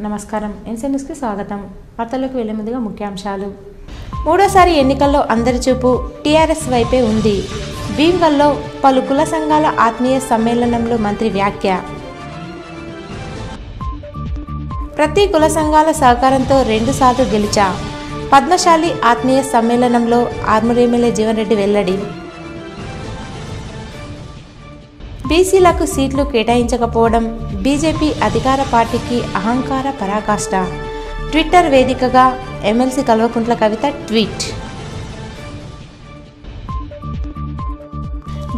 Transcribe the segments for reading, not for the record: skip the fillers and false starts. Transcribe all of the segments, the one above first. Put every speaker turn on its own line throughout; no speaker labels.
నమస్కారం ఎన్సెన్యూస్కి స్వాగతం. వార్తలకు వెళ్లే ముందుగా ముఖ్యాంశాలు. మూడోసారి ఎన్నికల్లో అందరి చూపు టీఆర్ఎస్ వైపే ఉంది. భీమ్గల్లో పలు కుల సంఘాల ఆత్మీయ సమ్మేళనంలో మంత్రి వ్యాఖ్య. ప్రతి కుల సంఘాల సహకారంతో 2 సార్లు గెలిచా. పద్మశాలి ఆత్మీయ సమ్మేళనంలో ఆర్మూర్ ఎమ్మెల్యే జీవన్ రెడ్డి వెల్లడి. బీసీలకు సీట్లు కేటాయించకపోవడం బీజేపీ అధికార పార్టీకి అహంకార పరాకాష్ట. ట్విట్టర్ వేదికగా ఎమ్మెల్సీ కల్వకుంట్ల కవిత ట్వీట్.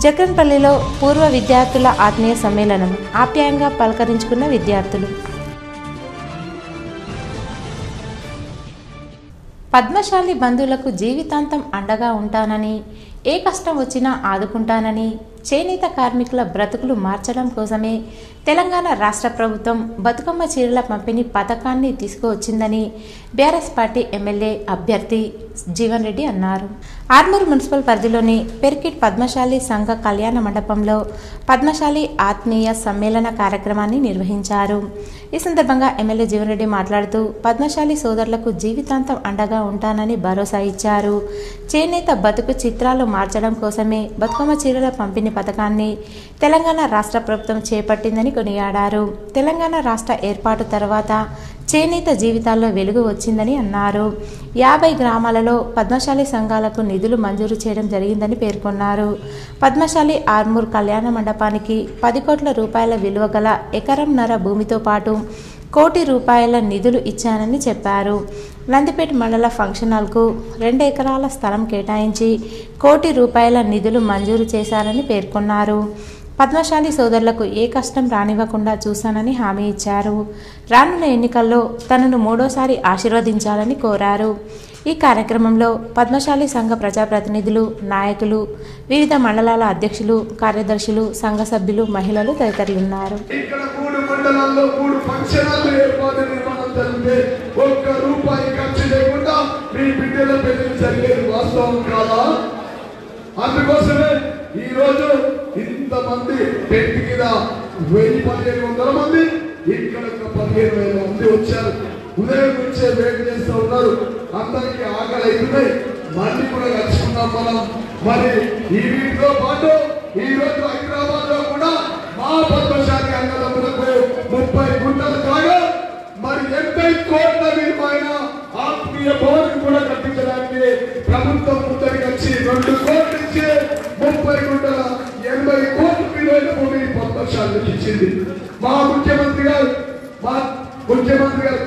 జక్రన్పల్లిలో పూర్వ విద్యార్థుల ఆత్మీయ సమ్మేళనం. ఆప్యాయంగా పలకరించుకున్న విద్యార్థులు. పద్మశాలి బంధువులకు జీవితాంతం అండగా ఉంటానని, ఏ కష్టం వచ్చినా ఆదుకుంటానని, చేనేత కార్మికుల బ్రతుకులు మార్చడం కోసమే తెలంగాణ రాష్ట్ర ప్రభుత్వం బతుకమ్మ చీరల పంపిణీ పథకాన్ని తీసుకువచ్చిందని బీఆర్ఎస్ పార్టీ ఎమ్మెల్యే అభ్యర్థి జీవన్ రెడ్డి అన్నారు. ఆర్మూర్ మున్సిపల్ పరిధిలోని పెర్కిట్ పద్మశాలి సంఘ కళ్యాణ మండపంలో పద్మశాలి ఆత్మీయ సమ్మేళన కార్యక్రమాన్ని నిర్వహించారు. ఈ సందర్భంగా ఎమ్మెల్యే జీవన్ రెడ్డి మాట్లాడుతూ పద్మశాలి సోదరులకు జీవితాంతం అండగా ఉంటానని భరోసా ఇచ్చారు. చేనేత బతుకు చిత్రాలు మార్చడం కోసమే బతుకమ్మ చీరల పంపిణీ పథకాన్ని తెలంగాణ రాష్ట్ర ప్రభుత్వం చేపట్టిందని కొనియాడారు. తెలంగాణ రాష్ట్ర ఏర్పాటు తర్వాత చేనేత జీవితాల్లో వెలుగు వచ్చిందని అన్నారు. 50 గ్రామాలలో పద్మశాలి సంఘాలకు నిధులు మంజూరు చేయడం జరిగిందని పేర్కొన్నారు. పద్మశాలి ఆర్మూర్ కళ్యాణ మండపానికి 10 కోట్ల రూపాయల విలువ గల ఎకరంన్నర భూమితో పాటు ₹1 కోటి నిధులు ఇచ్చానని చెప్పారు. నందిపేట మండల ఫంక్షన్ హాల్కు 2 ఎకరాల స్థలం కేటాయించి ₹1 కోటి నిధులు మంజూరు చేశారని పేర్కొన్నారు. పద్మశాలి సోదరులకు ఏ కష్టం రానివ్వకుండా చూశానని హామీ ఇచ్చారు. రానున్న ఎన్నికల్లో తనను 3వ సారి ఆశీర్వదించాలని కోరారు. ఈ కార్యక్రమంలో పద్మశాలి సంఘ ప్రజాప్రతినిధులు, నాయకులు, వివిధ మండలాల అధ్యక్షులు, కార్యదర్శులు, సంఘ సభ్యులు, మహిళలు తదితరులున్నారు.
ఇంతమంది టెంట్ మీద 1000-1500 మంది, ఇక్కడ 15,000 మంది వచ్చారు. ఉదయం నుంచే వెయిట్ చేస్తూ ఉన్నారు. అందరికీ ఆకలి అవుతున్నాయి. మళ్ళీ కూడా కలుసుకున్నాం మనం. మరి ఈ వీటితో పాటు ఈ రోజు హైదరాబాద్ లో కూడా మా పద్మశాలి అన్నదమ్ములకు 30 గుంటలు కాగా మరి 80 కోట్ల విలువైన ఆత్మీయ భవనం కూడా కట్టించడానికి ప్రభుత్వం ముందరికి వచ్చి 2 కోట్లు ఇచ్చి 30 గుంటల 80 కోట్ల విలువైన భూమిని పద్మశాలకు ఇచ్చింది. మా ముఖ్యమంత్రి గారు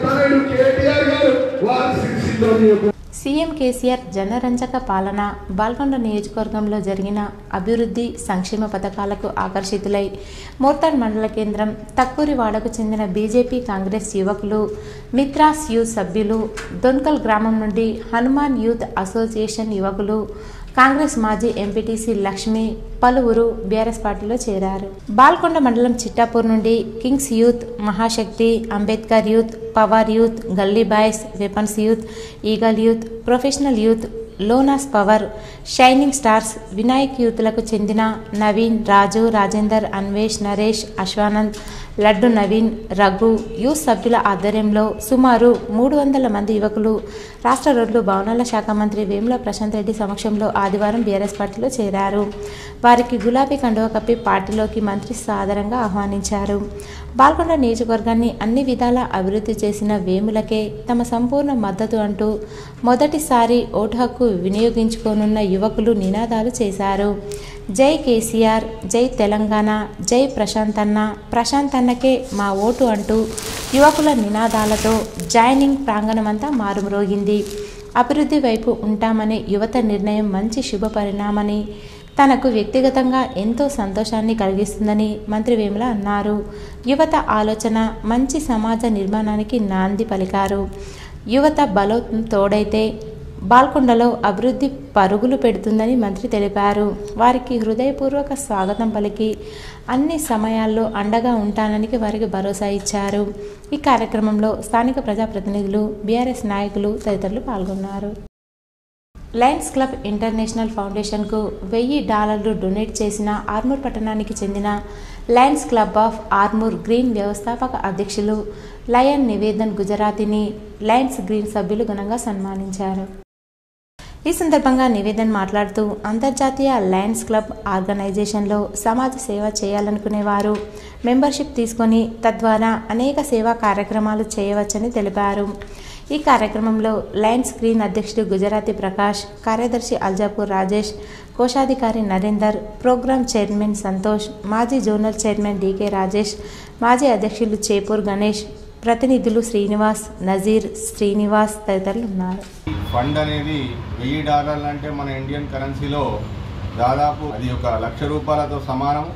తనయుడు కేటీఆర్ గారు వారి సిరిసిల్లోని
సీఎం కేసీఆర్ జనరంజక పాలన, బాల్కొండ నియోజకవర్గంలో జరిగిన అభివృద్ధి సంక్షేమ పథకాలకు ఆకర్షితులై మోర్తాడ్ మండల కేంద్రం తక్కూరివాడకు చెందిన బీజేపీ కాంగ్రెస్ యువకులు, మిత్రాస్ యూత్ సభ్యులు, దొన్కల్ గ్రామం నుండి హనుమాన్ యూత్ అసోసియేషన్ యువకులు, కాంగ్రెస్ మాజీ ఎంపీటీసీ లక్ష్మి పలువురు బీఆర్ఎస్ పార్టీలో చేరారు. బాల్కొండ మండలం చిట్టాపూర్ నుండి kings youth, Mahashakti, Ambedkar youth, power youth, గల్లీ boys, weapons youth, eagle youth, professional youth, లోనాస్ పవర్, షైనింగ్ స్టార్స్, వినాయక్ యూత్లకు చెందిన నవీన్, రాజు, రాజేందర్, అన్వేష్, నరేష్, అశ్వానంద్, లడ్డు నవీన్, రఘు యూత్ సభ్యుల ఆధ్వర్యంలో సుమారు 300 మంది యువకులు రాష్ట్ర రోడ్లు భవనాల శాఖ మంత్రి వేముల ప్రశాంత్ రెడ్డి సమక్షంలో ఆదివారం బీఆర్ఎస్ పార్టీలో చేరారు. వారికి గులాబీ కండువ కప్పి పార్టీలోకి మంత్రి సాదరంగా ఆహ్వానించారు. బాల్కొండ నియోజకవర్గాన్ని అన్ని విధాలా అభివృద్ధి చేసిన వేములకే తమ సంపూర్ణ మద్దతు అంటూ మొదటిసారి ఓటు హక్కు వినియోగించుకోనున్న యువకులు నినాదాలు చేశారు. జై కేసీఆర్, జై తెలంగాణ, జై ప్రశాంత్ అన్న, ప్రశాంత్ అన్నకే మా ఓటు అంటూ యువకుల నినాదాలతో జాయినింగ్ ప్రాంగణమంతా మారుమ్రోగింది. అభివృద్ధి వైపు ఉంటామనే యువత నిర్ణయం మంచి శుభ పరిణామని, తనకు వ్యక్తిగతంగా ఎంతో సంతోషాన్ని కలిగిస్తుందని మంత్రి వేముల అన్నారు. యువత ఆలోచన మంచి సమాజ నిర్మాణానికి నాంది పలికారు. యువత బలం తోడైతే బాల్కొండలో అభివృద్ధి పరుగులు పెడుతుందని మంత్రి తెలిపారు. వారికి హృదయపూర్వక స్వాగతం పలికి అన్ని సమయాల్లో అండగా ఉంటానని వారికి భరోసా ఇచ్చారు. ఈ కార్యక్రమంలో స్థానిక ప్రజాప్రతినిధులు, బీఆర్ఎస్ నాయకులు తదితరులు పాల్గొన్నారు. లయన్స్ క్లబ్ ఇంటర్నేషనల్ ఫౌండేషన్కు $1000 డొనేట్ చేసిన ఆర్మూర్ పట్టణానికి చెందిన Lions club of Armoor green వ్యవస్థాపక అధ్యక్షులు లయన్ నివేదన్ గుజరాతీని లయన్స్ గ్రీన్ సభ్యులు ఘనంగా సన్మానించారు. ఈ సందర్భంగా నివేదన్ మాట్లాడుతూ అంతర్జాతీయ లయన్స్ క్లబ్ ఆర్గనైజేషన్లో సమాజ సేవ చేయాలనుకునేవారు మెంబర్షిప్ తీసుకొని తద్వారా అనేక సేవా కార్యక్రమాలు చేయవచ్చని తెలిపారు. ఈ కార్యక్రమంలో లయన్స్ గ్రీన్ అధ్యక్షుడు గుజరాతీ ప్రకాష్, కార్యదర్శి అల్జాపూర్ రాజేష్, కోశాధికారి నరేందర్, ప్రోగ్రామ్ చైర్మన్ సంతోష్, మాజీ జోనల్ చైర్మన్ డికే రాజేష్, మాజీ అధ్యక్షులు చేపూర్ గణేష్, ప్రతినిధులు శ్రీనివాస్, నజీర్, శ్రీనివాస్ తదితరులు ఉన్నారు.
ఫండ్ అనేది $1000 అంటే మన ఇండియన్ కరెన్సీలో దాదాపు అది ₹1,00,000తో సమానం.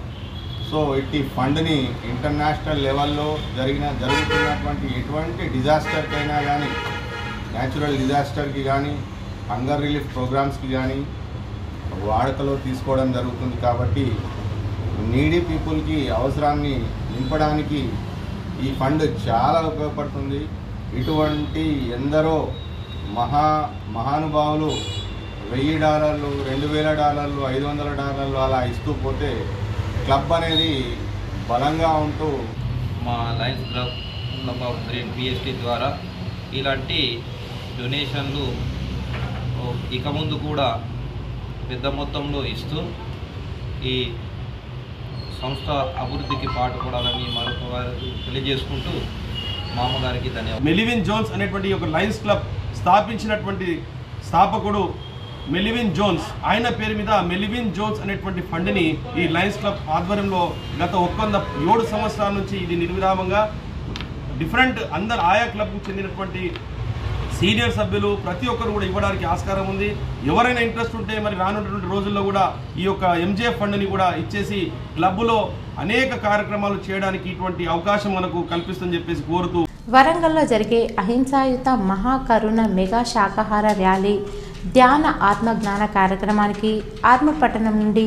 సో ఇట్టి ఫండ్ని ఇంటర్నేషనల్ లెవెల్లో జరుగుతున్నటువంటి ఎటువంటి డిజాస్టర్కైనా కానీ, న్యాచురల్ డిజాస్టర్కి కానీ, హంగర్ రిలీఫ్ ప్రోగ్రామ్స్కి కానీ వాడుకలో తీసుకోవడం జరుగుతుంది. కాబట్టి నీడీ పీపుల్కి అవసరాన్ని నింపడానికి ఈ ఫండ్ చాలా ఉపయోగపడుతుంది. ఇటువంటి ఎందరో మహానుభావులు $1000, $2000, $500 అలా ఇస్తూ పోతే క్లబ్ అనేది బలంగా ఉంటూ
మా Lions club of green PST ద్వారా ఇలాంటి డొనేషన్లు ఇక ముందు కూడా పెద్ద మొత్తంలో ఇస్తూ ఈ సంస్థ అభివృద్ధికి పాటుపడాలని మరొక తెలియజేసుకుంటూ మామగారికి ధన్యవాదాలు.
మెలివిన్ జోన్స్ అనేటువంటి ఒక లయన్స్ క్లబ్ స్థాపించినటువంటి స్థాపకుడు మెలివిన్ జోన్స్, ఆయన పేరు మీద మెలివిన్ జోన్స్ అనేటువంటి ఫండ్ని ఈ లయన్స్ క్లబ్ ఆధ్వర్యంలో గత 7 సంవత్సరాల నుంచి ఇది నిర్విరామంగా డిఫరెంట్ ఆయా క్లబ్కు చెందినటువంటి సీనియర్ సభ్యులు ప్రతి ఒక్కరు కూడా ఇవ్వడానికి ఆస్కారం ఉంది. ఎవరైనా ఇంట్రెస్ట్ ఉంటే మరి రానున్నటువంటి రోజుల్లో కూడా ఈ యొక్క MJF ఫండ్ని కూడా ఇచ్చేసి క్లబ్లో అనేక కార్యక్రమాలు చేయడానికి ఇటువంటి అవకాశం మనకు కల్పిస్తుందని చెప్పేసి కోరుతూ
వరంగల్లో జరిగే అహింసాయుత మహాకరుణ మెగా శాకాహార ర్యాలీ ధ్యాన ఆత్మజ్ఞాన కార్యక్రమానికి ఆర్మూర్ పట్టణం నుండి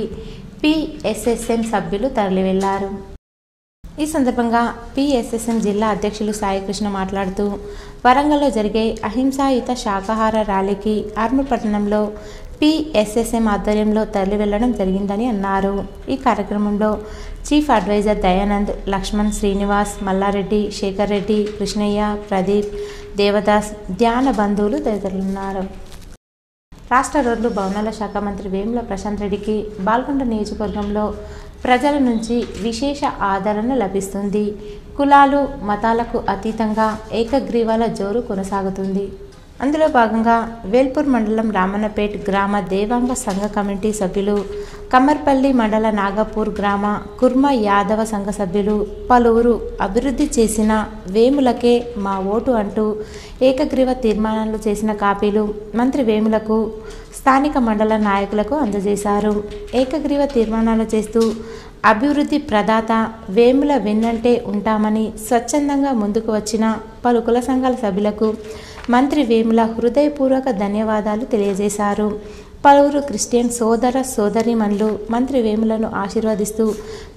PSSM సభ్యులు తరలివెళ్లారు. ఈ సందర్భంగా PSSM జిల్లా అధ్యక్షులు సాయికృష్ణ మాట్లాడుతూ వరంగల్లో జరిగే అహింసాయుత శాకాహార ర్యాలీకి ఆర్మూర్ పట్టణంలో PSSM ఆధ్వర్యంలో తరలి వెళ్లడం జరిగిందని అన్నారు. ఈ కార్యక్రమంలో చీఫ్ అడ్వైజర్ దయానంద్, లక్ష్మణ్, శ్రీనివాస్, మల్లారెడ్డి, శేఖర్ రెడ్డి, కృష్ణయ్య, ప్రదీప్, దేవదాస్, ధ్యాన బంధువులు తదితరులున్నారు. రాష్ట్ర రోడ్లు భవనాల శాఖ మంత్రి వేముల ప్రశాంత్ రెడ్డికి బాల్కొండ నియోజకవర్గంలో ప్రజల నుంచి విశేష ఆదరణ లభిస్తుంది. కులాలు మతాలకు అతీతంగా ఏకగ్రీవాల జోరు కొనసాగుతుంది. అందులో భాగంగా వేల్పూర్ మండలం రామన్నపేట్ గ్రామ దేవాంగ సంఘ కమిటీ సభ్యులు, కమ్మర్పల్లి మండల నాగపూర్ గ్రామ కుర్మ యాదవ సంఘ సభ్యులు పలువురు అభివృద్ధి చేసిన వేములకే మా ఓటు అంటూ ఏకగ్రీవ తీర్మానాలు చేసిన కాపీలు మంత్రి వేములకు స్థానిక మండల నాయకులకు అందజేశారు. ఏకగ్రీవ తీర్మానాలు చేస్తూ అభివృద్ధి ప్రదాత వేముల వెన్నంటే ఉంటామని స్వచ్ఛందంగా ముందుకు వచ్చిన పలు కుల సంఘాల సభ్యులకు మంత్రి వేముల హృదయపూర్వక ధన్యవాదాలు తెలియజేశారు. పలువురు క్రిస్టియన్ సోదర సోదరీమణులు మంత్రి వేములను ఆశీర్వదిస్తూ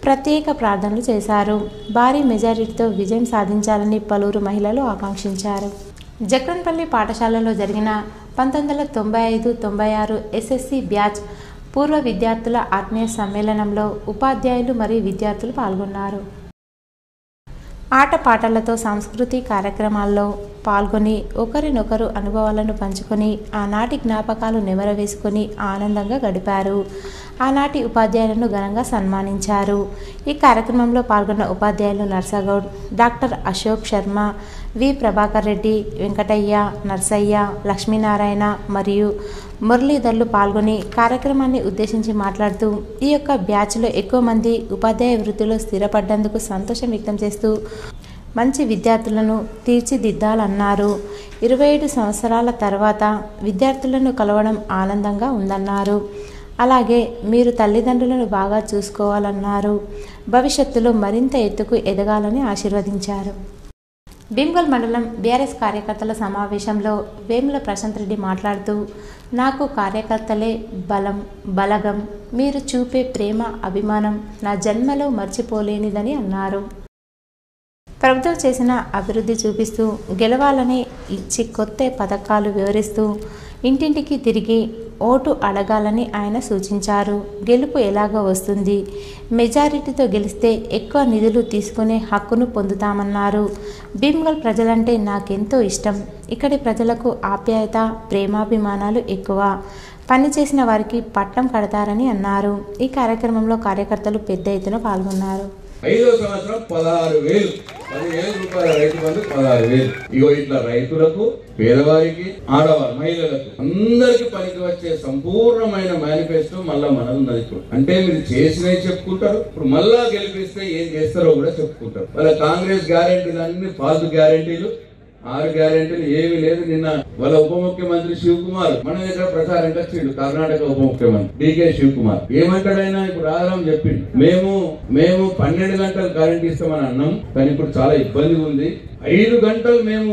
ప్రత్యేక ప్రార్థనలు చేశారు. భారీ మెజారిటీతో విజయం సాధించాలని పలువురు మహిళలు ఆకాంక్షించారు. జక్రన్పల్లి పాఠశాలలో జరిగిన 1995-96 SSC బ్యాచ్ పూర్వ విద్యార్థుల ఆత్మీయ సమ్మేళనంలో ఉపాధ్యాయులు మరియు విద్యార్థులు పాల్గొన్నారు. ఆటపాటలతో సాంస్కృతిక కార్యక్రమాల్లో పాల్గొని ఒకరినొకరు అనుభవాలను పంచుకొని ఆనాటి జ్ఞాపకాలు నెమరవేసుకొని ఆనందంగా గడిపారు. ఆనాటి ఉపాధ్యాయులను ఘనంగా సన్మానించారు. ఈ కార్యక్రమంలో పాల్గొన్న ఉపాధ్యాయులు నర్సగౌడ్, డాక్టర్ అశోక్ శర్మ, వి ప్రభాకర్ రెడ్డి, వెంకటయ్య, నర్సయ్య, లక్ష్మీనారాయణ మరియు మురళీధర్లు పాల్గొని కార్యక్రమాన్ని ఉద్దేశించి మాట్లాడుతూ ఈ యొక్క బ్యాచ్లో ఎక్కువ మంది ఉపాధ్యాయ వృత్తిలో స్థిరపడ్డందుకు సంతోషం వ్యక్తం చేస్తూ మంచి విద్యార్థులను తీర్చిదిద్దాలన్నారు. 27 సంవత్సరాల తర్వాత విద్యార్థులను కలవడం ఆనందంగా ఉందన్నారు. అలాగే మీరు తల్లిదండ్రులను బాగా చూసుకోవాలన్నారు. భవిష్యత్తులో మరింత ఎత్తుకు ఎదగాలని ఆశీర్వదించారు. భీమ్గల్ మండలం బీఆర్ఎస్ కార్యకర్తల సమావేశంలో వేముల ప్రశాంత్ రెడ్డి మాట్లాడుతూ నాకు కార్యకర్తలే బలం బలగం, మీరు చూపే ప్రేమ అభిమానం నా జన్మలో మర్చిపోలేనిదని అన్నారు. ప్రభుత్వం చేసిన అభివృద్ధి చూపిస్తూ గెలవాలని ఇచ్చి కొత్త పథకాలు వివరిస్తూ ఇంటింటికి తిరిగి ఓటు అడగాలని ఆయన సూచించారు. గెలుపు ఎలాగో వస్తుంది, మెజారిటీతో గెలిస్తే ఎక్కువ నిధులు తీసుకునే హక్కును పొందుతామన్నారు. భీమ్గల్ ప్రజలంటే నాకెంతో ఇష్టం. ఇక్కడి ప్రజలకు ఆప్యాయత, ప్రేమాభిమానాలు ఎక్కువ. పనిచేసిన వారికి పట్టం కడతారని అన్నారు. ఈ కార్యక్రమంలో కార్యకర్తలు పెద్ద ఎత్తున పాల్గొన్నారు.
5వ సంవత్సరం 16,000 10,000 రూపాయల రైతు బంధు 16,000. ఇగో ఇట్లా రైతులకు, పేదవారికి, ఆడవారు, మహిళలకు అందరికి పనికి వచ్చే సంపూర్ణమైన మేనిఫెస్టో మళ్ళా మనది. అంటే మీరు చేసినవి చెప్పుకుంటారు, ఇప్పుడు మళ్ళా గెలిపిస్తే ఏం చేస్తారో కూడా చెప్పుకుంటారు. వాళ్ళ కాంగ్రెస్ గ్యారెంటీలు అన్ని ఫాల్తు గ్యారెంటీలు, 6 గ్యారెంటీలు ఏమీ లేదు. నిన్న వాళ్ళ ఉప ముఖ్యమంత్రి శివకుమార్ మన దగ్గర ప్రచారం వచ్చిండు. కర్ణాటక ఉప ముఖ్యమంత్రి డికే శివకుమార్ ఏమంటాడైనా ఇప్పుడు రాగలం చెప్పిండు, మేము 12 గంటలు కరెంట్ ఇస్తామని అన్నాం, కానీ ఇప్పుడు చాలా ఇబ్బందిగా ఉంది. 5 గంటలు మేము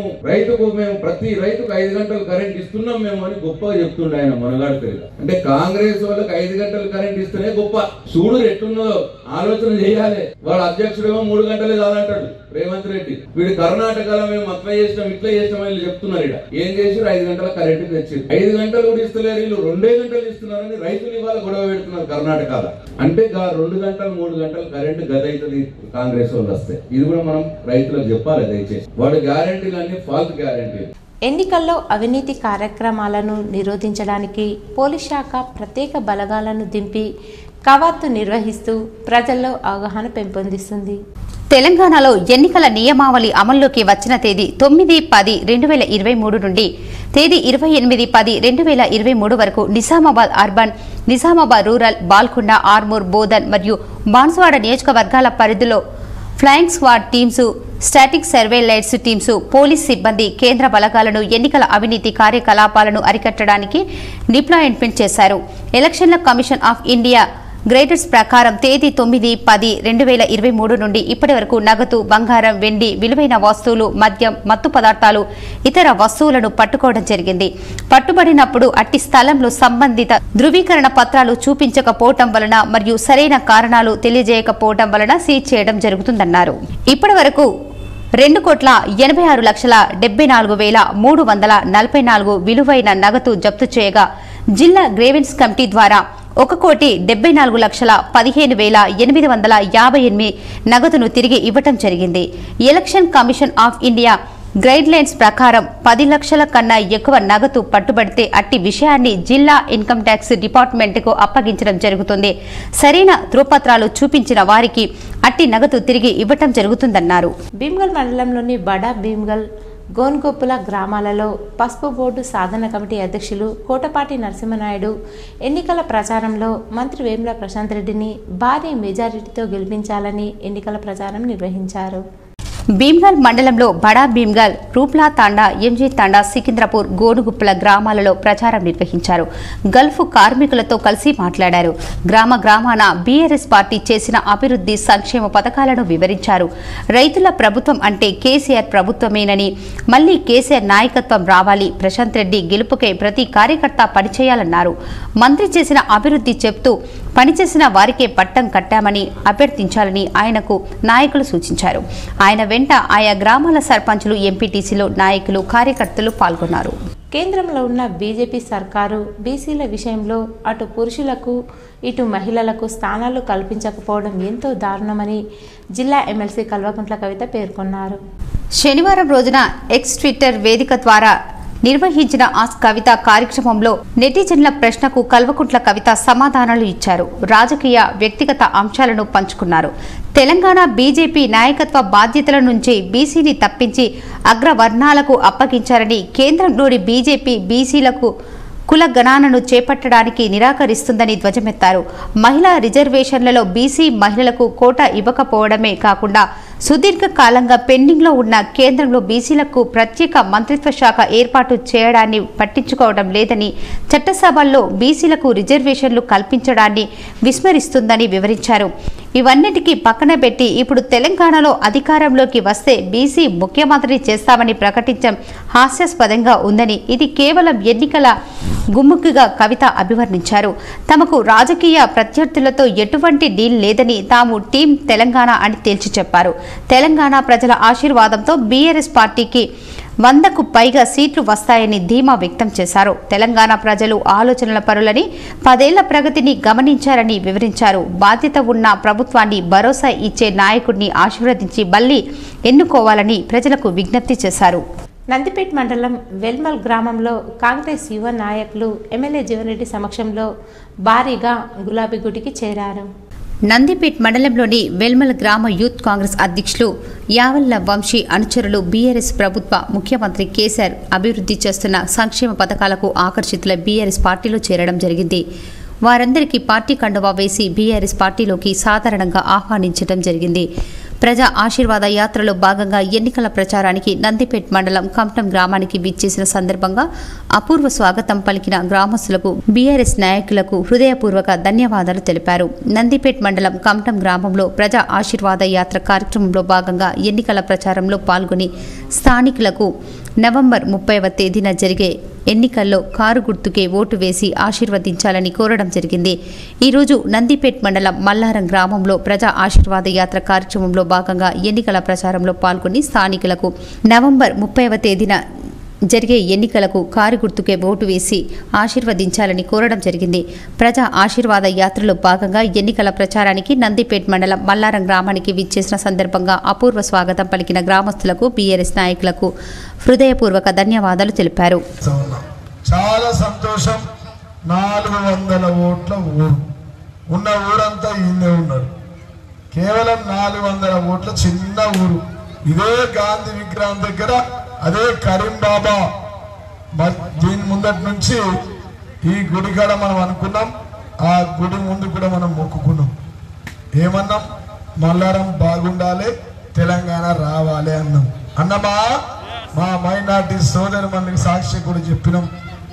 ప్రతి రైతుకు 5 గంటలు కరెంట్ ఇస్తున్నాం మేము అని గొప్పగా చెప్తుండే ఆయన మనగాడు పేరు. అంటే కాంగ్రెస్ వాళ్ళకి 5 గంటలు కరెంట్ ఇస్తేనే గొప్ప. చూడు ఎట్టున్నదో ఆలోచన చేయాలి. వాళ్ళ అధ్యక్షుడేమో 3 గంటలే కాదంటాడు రేవంత్ రెడ్డి. వీడు కర్ణాటకలో మేము అట్లా చేసినాం ఇట్లా చేసినాం అని చెప్తున్నారు. ఇక్కడ ఏం చేసి 5 గంటల కరెంట్ తెచ్చి 5 గంటలు కూడా ఇస్తలేరు, వీళ్ళు 2 గంటలు ఇస్తున్నారని రైతులు ఇవాళ గొడవ పెడుతున్నారు కర్ణాటకలో. అంటే 2 గంటలు 3 గంటలు కరెంట్ గదైతుంది కాంగ్రెస్ వాళ్ళు వస్తే. ఇది కూడా మనం రైతులకు చెప్పాలి దయచేసి. వాడు గ్యారెంటీలన్నీ ఫాల్త్ గ్యారెంటీలు.
ఎన్నికల్లో అవినీతి కార్యక్రమాలను నిరోధించడానికి పోలీస్ శాఖ ప్రత్యేక బలగాలను దింపి కవాతు నిర్వహిస్తూ ప్రజల్లో అవగాహన పెంపొందిస్తుంది.
తెలంగాణలో ఎన్నికల నియమావళి అమల్లోకి వచ్చిన తేదీ 9/10/2023 నుండి తేదీ 28/10/2023 వరకు నిజామాబాద్ అర్బన్, నిజామాబాద్ రూరల్, బాల్కొండ, ఆర్మూర్, బోధన్ మరియు బాన్సువాడ నియోజకవర్గాల పరిధిలో flying squad teams, static surveillance teams, police సిబ్బంది, కేంద్ర బలగాలను ఎన్నికల అవినీతి కార్యకలాపాలను అరికట్టడానికి డిప్లాయ్మెంట్ చేశారు. ఎలక్షన్ల కమిషన్ ఆఫ్ ఇండియా గ్రేడర్స్ ప్రకారం తేదీ 9/10/2023 నుండి ఇప్పటి వరకు నగదు, బంగారం, వెండి, విలువైన వస్తువులు, మద్యం, మత్తు పదార్థాలు, ఇతర వస్తువులను పట్టుకోవడం జరిగింది. పట్టుబడినప్పుడు అట్టి స్థలంలో సంబంధిత ధృవీకరణ పత్రాలు చూపించకపోవటం వలన మరియు సరైన కారణాలు తెలియజేయకపోవటం వలన సీజ్ చేయడం జరుగుతుందన్నారు. ఇప్పటి వరకు 2,76,74,344 విలువైన నగదు జప్తు చేయగా జిల్లా గ్రేవెన్స్ కమిటీ ద్వారా 1,74,15,858 నగదును తిరిగి ఇవ్వటం జరిగింది. Election commission of India guide lines ప్రకారం 10 లక్షల కన్నా ఎక్కువ నగదు పట్టుబడితే అట్టి విషయాన్ని జిల్లా ఇన్కమ్ ట్యాక్స్ డిపార్ట్మెంట్కు అప్పగించడం జరుగుతుంది. సరైన ధృవపత్రాలు చూపించిన వారికి అట్టి నగదు తిరిగి ఇవ్వటం జరుగుతుందన్నారు.
భీమ్గల్ మండలంలోని బడా భీమ్గల్, గోన్గోపుల గ్రామాలలో పసుపు బోర్డు సాధన కమిటీ అధ్యక్షులు కోటపాటి నరసింహనాయుడు ఎన్నికల ప్రచారంలో మంత్రి వేముల ప్రశాంత్ రెడ్డిని భారీ మెజారిటీతో గెలిపించాలని ఎన్నికల ప్రచారం నిర్వహించారు.
భీమ్గల్ మండలంలో బడా భీమ్గల్, రూప్లా తాండా, ఎంజీ తాండా, సికింద్రాపూర్, గోనుగుప్పల గ్రామాలలో ప్రచారం నిర్వహించారు. గల్ఫ్ కార్మికులతో కలిసి మాట్లాడారు. గ్రామాన బీఆర్ఎస్ పార్టీ చేసిన అభివృద్ధి సంక్షేమ పథకాలను వివరించారు. రైతుల ప్రభుత్వం అంటే కేసీఆర్ ప్రభుత్వమేనని, మళ్లీ కేసీఆర్ నాయకత్వం రావాలి, ప్రశాంత్ రెడ్డి గెలుపుకై ప్రతి కార్యకర్త పనిచేయాలన్నారు. మంత్రి చేసిన అభివృద్ధి చెప్తూ పనిచేసిన వారికే పట్టం కట్టామని అభ్యర్థించాలని ఆయనకు నాయకులు సూచించారు. ఆయన వెంట ఆయా గ్రామాల సర్పంచులు, ఎంపీటీసీలు, నాయకులు, కార్యకర్తలు పాల్గొన్నారు.
కేంద్రంలో ఉన్న బీజేపీ సర్కారు బీసీల విషయంలో అటు పురుషులకు ఇటు మహిళలకు స్థానాలు కల్పించకపోవడం ఎంతో దారుణమని జిల్లా ఎమ్మెల్సీ కల్వకుంట్ల కవిత పేర్కొన్నారు.
శనివారం రోజున ఎక్స్ ట్విట్టర్ వేదిక ద్వారా నిర్వహించిన ఆ కవిత కార్యక్రమంలో నెటిజన్ల ప్రశ్నకు కల్వకుంట్ల కవిత సమాధానాలు ఇచ్చారు. రాజకీయ, వ్యక్తిగత అంశాలను పంచుకున్నారు. తెలంగాణ బీజేపీ నాయకత్వ బాధ్యతల నుంచి బీసీని తప్పించి అగ్రవర్ణాలకు అప్పగించారని, కేంద్రంలోని బీజేపీ బీసీలకు కుల గణనను చేపట్టడానికి నిరాకరిస్తుందని ధ్వజమెత్తారు. మహిళా రిజర్వేషన్లలో బీసీ మహిళలకు కోటా ఇవ్వకపోవడమే కాకుండా సుదీర్ఘ కాలంగా పెండింగ్లో ఉన్న కేంద్రంలో బీసీలకు ప్రత్యేక మంత్రిత్వ శాఖ ఏర్పాటు చేయడాన్ని పట్టించుకోవడం లేదని, చట్టసభల్లో బీసీలకు రిజర్వేషన్లు కల్పించడాన్ని విస్మరిస్తుందని వివరించారు. ఇవన్నిటికీ పక్కన పెట్టి ఇప్పుడు తెలంగాణలో అధికారంలోకి వస్తే బీసీ ముఖ్యమంత్రి చేస్తామని ప్రకటించడం హాస్యాస్పదంగా ఉందని, ఇది కేవలం ఎన్నికల గుమ్ముక్కుగా కవిత అభివర్ణించారు. తమకు రాజకీయ ప్రత్యర్థులతో ఎటువంటి డీల్ లేదని, తాము టీం తెలంగాణ అని తేల్చి చెప్పారు. తెలంగాణ ప్రజల ఆశీర్వాదంతో బీఆర్ఎస్ పార్టీకి 100కు పైగా సీట్లు వస్తాయని ధీమా వ్యక్తం చేశారు. తెలంగాణ ప్రజలు ఆలోచనల పరులని 10 ఏళ్ల ప్రగతిని గమనించారని వివరించారు. బాధ్యత ఉన్న ప్రభుత్వాన్ని భరోసా ఇచ్చే నాయకుడిని ఆశీర్వదించి మళ్లీ ఎన్నుకోవాలని ప్రజలకు విజ్ఞప్తి చేశారు.
నందిపేట్ మండలం వెల్మల్ గ్రామంలో కాంగ్రెస్ యువ నాయకులు ఎమ్మెల్యే జీవన్ రెడ్డి సమక్షంలో భారీగా గులాబీ గుడికి చేరారు.
నందిపేట్ మండలంలోని వెల్మల్ గ్రామ యూత్ కాంగ్రెస్ అధ్యక్షులు యావల్ల వంశీ అనుచరులు బీఆర్ఎస్ ప్రభుత్వ ముఖ్యమంత్రి కేసీఆర్ అభివృద్ధి చేస్తున్న సంక్షేమ పథకాలకు ఆకర్షితుల బీఆర్ఎస్ పార్టీలో చేరడం జరిగింది. వారందరికీ పార్టీ కండువా వేసి బీఆర్ఎస్ పార్టీలోకి సాధారణంగా ఆహ్వానించడం జరిగింది. ప్రజా ఆశీర్వాద యాత్రలో భాగంగా ఎన్నికల ప్రచారానికి నందిపేట్ మండలం కంటం గ్రామానికి విచ్చేసిన సందర్భంగా అపూర్వ స్వాగతం పలికిన గ్రామస్తులకు బీఆర్ఎస్ నాయకులకు హృదయపూర్వక ధన్యవాదాలు తెలిపారు. నందిపేట్ మండలం కంటం గ్రామంలో ప్రజా ఆశీర్వాద యాత్ర కార్యక్రమంలో భాగంగా ఎన్నికల ప్రచారంలో పాల్గొని స్థానికులకు నవంబర్ 30వ తేదీన జరిగే ఎన్నికల్లో కారు గుర్తుకే ఓటు వేసి ఆశీర్వదించాలని కోరడం జరిగింది. ఈరోజు నందిపేట్ మండలం మల్లారం గ్రామంలో ప్రజా ఆశీర్వాద యాత్ర కార్యక్రమంలో భాగంగా ఎన్నికల ప్రచారంలో పాల్గొని స్థానికులకు నవంబర్ 30వ తేదీన జరిగే ఎన్నికలకు కారు గుర్తుకే ఓటు వేసి ఆశీర్వదించాలని కోరడం జరిగింది. ప్రజా ఆశీర్వాద యాత్రలో భాగంగా ఎన్నికల ప్రచారానికి నందిపేట్ మండలం మల్లారం గ్రామానికి విచ్చేసిన సందర్భంగా అపూర్వ స్వాగతం పలికిన గ్రామస్తులకు బీఆర్ఎస్ నాయకులకు హృదయపూర్వక ధన్యవాదాలు తెలిపారు.
చాలా సంతోషం. 400 ఓట్ల ఊరు ఉన్న ఊరంతా ఈయనే ఉన్నారు. కేవలం 400 ఓట్ల చిన్న ఊరు. ఇదే గాంధీ విగ్రహం దగ్గర అదే కరీం బాబా దీని ముందటి నుంచి ఈ గుడి కాడ మనం అనుకున్నాం. ఆ గుడి ముందు కూడా మనం మొక్కుకున్నాం. ఏమన్నాం? మల్లారం బాగుండాలి, తెలంగాణ రావాలి అన్నమా. మా మైనార్టీ సోదరు మనకి సాక్షి కూడా చెప్పినాం.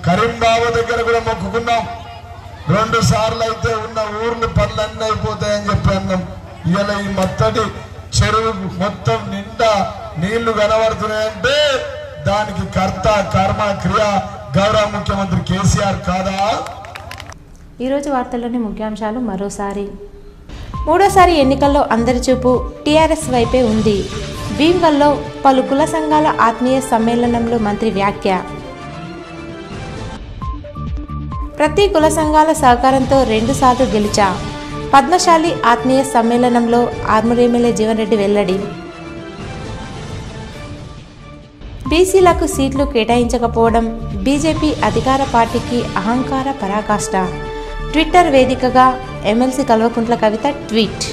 కరీం బాబా దగ్గర కూడా మొక్కుకున్నాం. 2 సార్లు అయితే ఉన్న ఊర్లు పనులన్నీ అయిపోతాయని చెప్పి అన్నాం. ఇలా ఈ మొత్తటి చెరువు మొత్తం నిండా నీళ్లు కనబడుతున్నాయంటే దానికి కర్త కర్మ క్రియ గౌరవ ముఖ్యమంత్రి కేసీఆర్ కాదా?
ఈరోజు వార్తల్లోని ముఖ్యాంశాలు మరోసారి. 3వ ఎన్నికల్లో అందరి చూపు టీఆర్ఎస్ వైపే ఉంది. భీమ్గల్లో పలు కుల సంఘాల ఆత్మీయ సమ్మేళనంలో మంత్రి వ్యాఖ్య. ప్రతి కుల సంఘాల సహకారంతో 2 సార్లు గెలిచా. పద్మశాలి ఆత్మీయ సమ్మేళనంలో ఆర్మూర్ ఎమ్మెల్యే జీవన్ రెడ్డి వెల్లడి. బీసీలకు సీట్లు కేటాయించకపోవడం బీజేపీ అధికార పార్టీకి అహంకార పరాకాష్ట. ట్విట్టర్ వేదికగా ఎమ్మెల్సీ కల్వకుంట్ల కవిత ట్వీట్.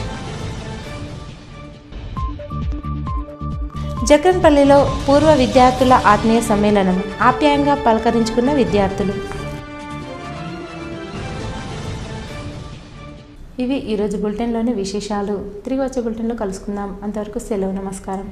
జక్రన్పల్లిలో పూర్వ విద్యార్థుల ఆత్మీయ సమ్మేళనం. ఆప్యాయంగా పలకరించుకున్న విద్యార్థులు. ఇవి ఈరోజు బులెటిన్లోని విశేషాలు. తిరిగి వచ్చే బులెటిన్లో కలుసుకుందాం. అంతవరకు సెలవు. నమస్కారం.